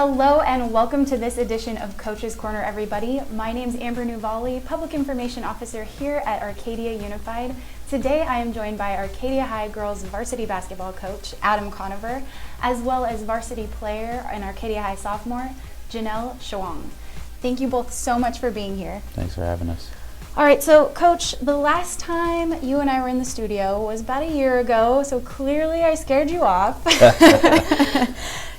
Hello and welcome to this edition of Coach's Corner, everybody. My name's Amber Nuvali, Public Information Officer here at Arcadia Unified. Today I am joined by Arcadia High girls varsity basketball coach Adam Conover, as well as varsity player and Arcadia High sophomore Janelle Chuang. Thank you both so much for being here. Thanks for having us. All right, so Coach, the last time you and I were in the studio was about a year ago, so clearly I scared you off.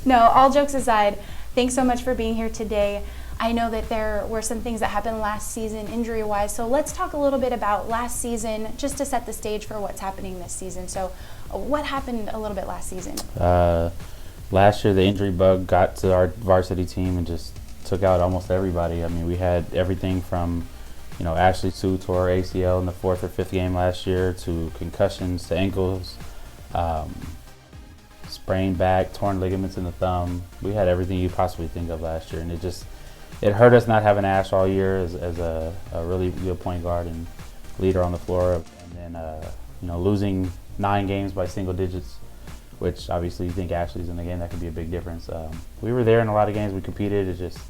No, all jokes aside, thanks so much for being here today. I know that there were some things that happened last season injury-wise, so let's talk a little bit about last season just to set the stage for what's happening this season. So what happened a little bit last season? Last year the injury bug got to our varsity team and just took out almost everybody. I mean, we had everything from Ashley Sue tore her ACL in the 4th or 5th game last year to concussions to ankles, sprained back, torn ligaments in the thumb. We had everything you possibly think of last year, and it hurt us not having Ash all year as a really good point guard and leader on the floor, and then losing 9 games by single digits, which obviously you think Ashley's in the game, that could be a big difference. We were there in a lot of games, we competed, it just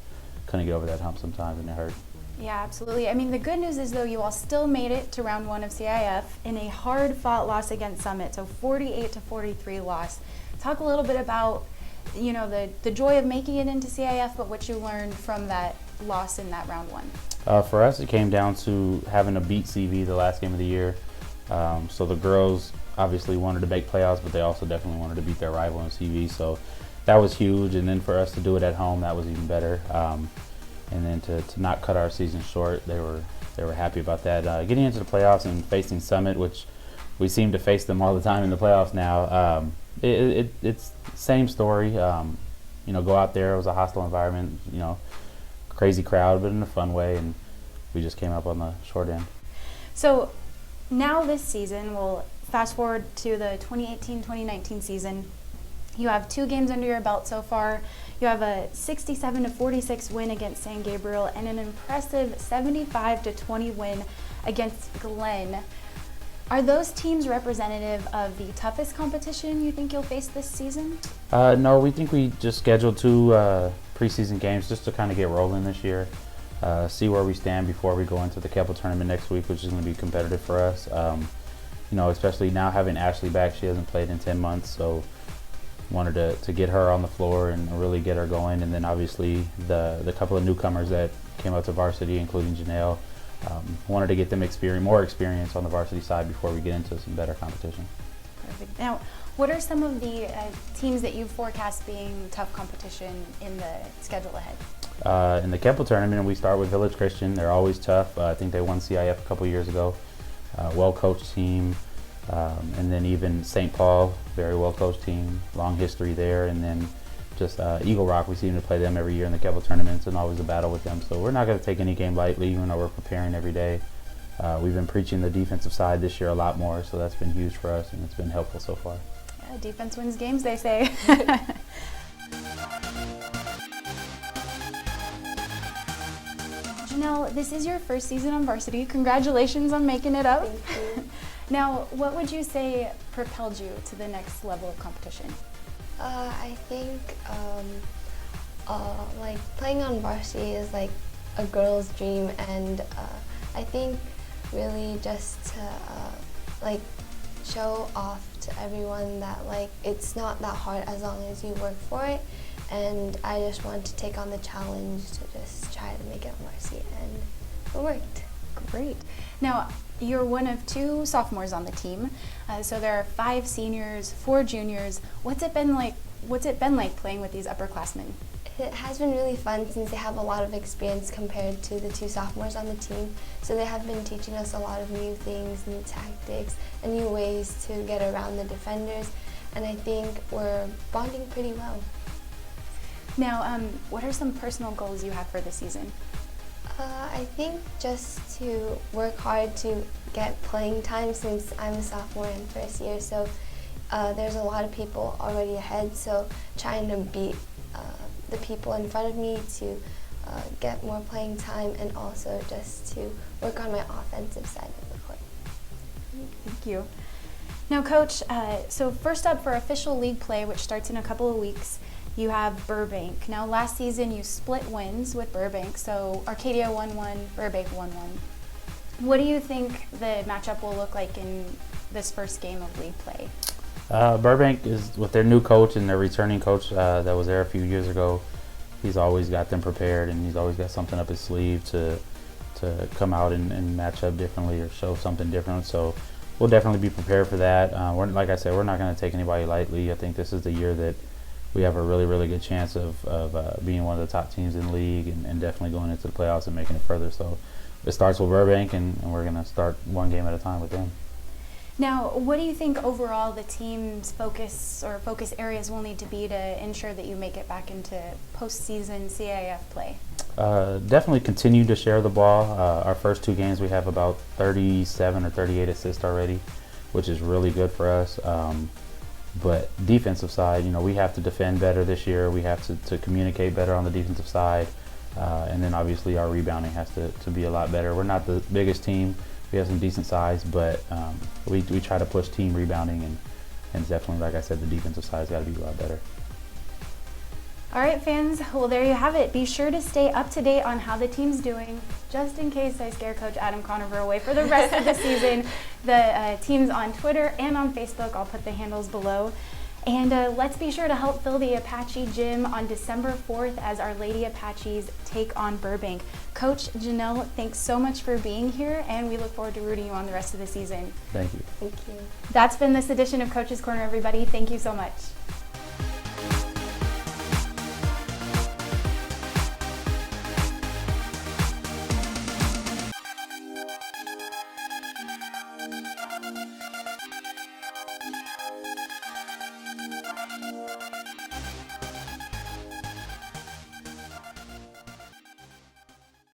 couldn't get over that hump sometimes, and it hurt. Yeah, absolutely. I mean, the good news is, though, you all still made it to round 1 of CIF in a hard-fought loss against Summit, so 48-43 loss. Talk a little bit about, the joy of making it into CIF, but what you learned from that loss in that round 1. For us, it came down to having to beat CV the last game of the year. So the girls obviously wanted to make playoffs, but they also definitely wanted to beat their rival in CV. So that was huge, and then for us to do it at home, that was even better. And then to not cut our season short, they were happy about that. Getting into the playoffs and facing Summit, which we seem to face them all the time in the playoffs now. It's same story. Go out there. It was a hostile environment. Crazy crowd, but in a fun way, and we just came up on the short end. So now this season, we'll fast forward to the 2018-2019 season. You have 2 games under your belt so far. You have a 67-46 win against San Gabriel and an impressive 75-20 win against Glenn. Are those teams representative of the toughest competition you think you'll face this season? No, we think we just scheduled 2 preseason games just to kind of get rolling this year, see where we stand before we go into the Keppel tournament next week, which is going to be competitive for us. Especially now having Ashley back, she hasn't played in 10 months, so wanted to get her on the floor and really get her going. And then obviously the couple of newcomers that came out to varsity, including Janelle, wanted to get them more experience on the varsity side before we get into some better competition. Perfect. Now, what are some of the teams that you forecast being tough competition in the schedule ahead? In the Keppel tournament, we start with Village Christian. They're always tough. I think they won CIF a couple years ago. Well-coached team. And then even St. Paul, very well-coached team, long history there. And then just Eagle Rock, we seem to play them every year in the Keppel tournaments, and always a battle with them. So we're not going to take any game lightly, even though we're preparing every day. We've been preaching the defensive side this year a lot more, so that's been huge for us, and it's been helpful so far. Yeah, defense wins games, they say. Janelle, this is your first season on varsity. Congratulations on making it up. Thank you. Now, what would you say propelled you to the next level of competition? I think playing on varsity is like a girl's dream, and I think really just to show off to everyone that it's not that hard as long as you work for it. And I just wanted to take on the challenge to just try to make it on varsity, and it worked. Great. Now, you're one of 2 sophomores on the team, so there are 5 seniors, 4 juniors. What's it been like playing with these upperclassmen? It has been really fun since they have a lot of experience compared to the 2 sophomores on the team. So they have been teaching us a lot of new things, new tactics, and new ways to get around the defenders. And I think we're bonding pretty well. Now, what are some personal goals you have for the season? I think just to work hard to get playing time since I'm a sophomore in first year. So there's a lot of people already ahead, so trying to beat the people in front of me to get more playing time, and also just to work on my offensive side of the court. Thank you. Now, Coach, so first up for official league play, which starts in a couple of weeks, you have Burbank. Now, last season you split wins with Burbank, so Arcadia won one, Burbank won one. What do you think the matchup will look like in this first game of league play? Burbank is with their new coach and their returning coach that was there a few years ago. He's always got them prepared, and he's always got something up his sleeve to come out and match up differently or show something different. So we'll definitely be prepared for that. Like I said, we're not going to take anybody lightly. I think this is the year that we have a really, really good chance of being one of the top teams in the league and definitely going into the playoffs and making it further. So it starts with Burbank, and we're going to start one game at a time with them. Now, what do you think overall the team's focus areas will need to be to ensure that you make it back into postseason CIF play? Definitely continue to share the ball. Our first two games we have about 37 or 38 assists already, which is really good for us. But defensive side, we have to defend better this year. We have to communicate better on the defensive side. And then obviously our rebounding has to be a lot better. We're not the biggest team. We have some decent size, but we try to push team rebounding, and definitely, like I said, the defensive side's got to be a lot better. All right, fans, well, there you have it. Be sure to stay up to date on how the team's doing, just in case I scare Coach Adam Conover away for the rest of the season. The team's on Twitter and on Facebook. I'll put the handles below. And let's be sure to help fill the Apache Gym on December 4th as our Lady Apaches take on Burbank. Coach Janelle, thanks so much for being here, and we look forward to rooting you on the rest of the season. Thank you. Thank you. That's been this edition of Coach's Corner, everybody. Thank you so much.